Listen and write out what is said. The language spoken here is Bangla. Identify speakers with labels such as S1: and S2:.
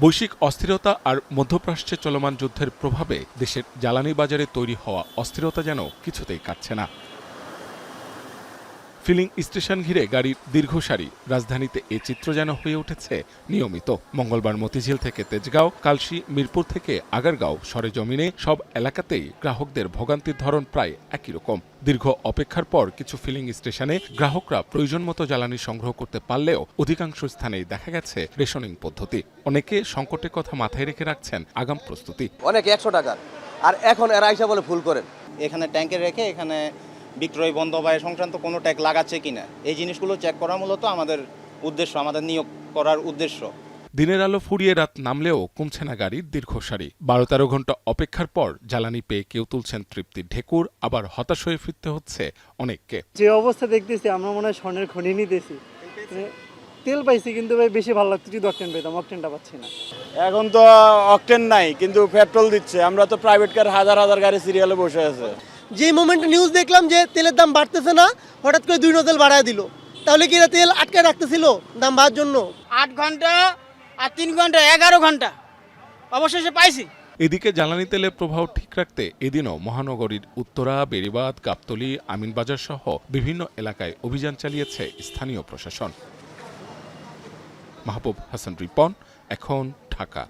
S1: বৈশ্বিক অস্থিরতা আর মধ্যপ্রাচ্যে চলমান যুদ্ধের প্রভাবে দেশের জ্বালানি বাজারে তৈরি হওয়া অস্থিরতা যেন কিছুতেই কাটছে না। ফিলিং স্টেশন ঘিরে গাড়ির দীর্ঘ সারি, রাজধানীতে এ চিত্র যেন হয়ে উঠেছে নিয়মিত। মঙ্গলবার মতিঝিল থেকে তেজগাঁও, কালশী, মিরপুর থেকে আগারগাঁও, সরেজমিনে সব এলাকাতেই গ্রাহকদের ভোগান্তির ধরন প্রায় একই রকম। দীর্ঘ অপেক্ষার পর কিছু ফিলিং স্টেশনে গ্রাহকরা প্রয়োজন মতো জ্বালানি সংগ্রহ করতে পারলেও অধিকাংশ স্থানেই দেখা গেছে রেশনিং পদ্ধতি। অনেকে সংকটের কথা মাথায় রেখে রাখছেন আগাম প্রস্তুতি।
S2: অনেক 100 টাকার, আর এখন এরা আইসা বলে ফুল করেন।
S3: এখানে ট্যাঙ্কে রেখে এখানে বিক্রয় বন্ধ বা সংক্রান্ত কোনো ট্যাগ লাগাচ্ছে কিনা এই জিনিসগুলো চেক করা মূলত আমাদের উদ্দেশ্য, আমাদের নিয়োগ করার উদ্দেশ্য।
S1: দিনের আলো ফুরিয়ে রাত নামলেও কমছে না গাড়ির দীর্ঘ সারি। 12-13 ঘন্টা অপেক্ষার পর জ্বালানি পেয়ে কেউ তুলছেন তৃপ্তির ঢেকুর, আবার হতাশ হয়ে ফিরতে হচ্ছে অনেককে।
S4: যে অবস্থা দেখতেছি আমরা মনে হয় স্বর্ণের খনি নিতেছি। তেল পাইছি কিন্তু ভাই বেশি ভালো লাগতো যদি অকটেন পেতাম, অকটেনটা পাচ্ছি না।
S5: এখন তো অকটেন নাই কিন্তু পেট্রোল দিচ্ছে। আমরা তো প্রাইভেট কার হাজার হাজার গাড়ি সিরিয়ালে বসে আছে।
S6: যে মোমেন্টে নিউজ দেখলাম যে তেলের দাম বাড়তেছে না, হঠাৎ করে 2 নজল বাড়ায় দিল, তাহলে কি এরা তেল আটকে রাখতেছিল দাম বাড়ার জন্য?
S7: 8 ঘন্টা আর 3 ঘন্টা 11 ঘন্টা অবশেষে পাইছি।
S1: এদিকে জ্বালানি তেলের প্রবাহ ঠিক রাখতে এদিনও মহানগরীর উত্তরা, বেড়িবাঁধ, গাবতলী, আমিনবাজার সহ বিভিন্ন এলাকায় অভিযান চালিয়েছে স্থানীয় প্রশাসন। মাহবুব হাসান রিপন, এখন ঢাকা।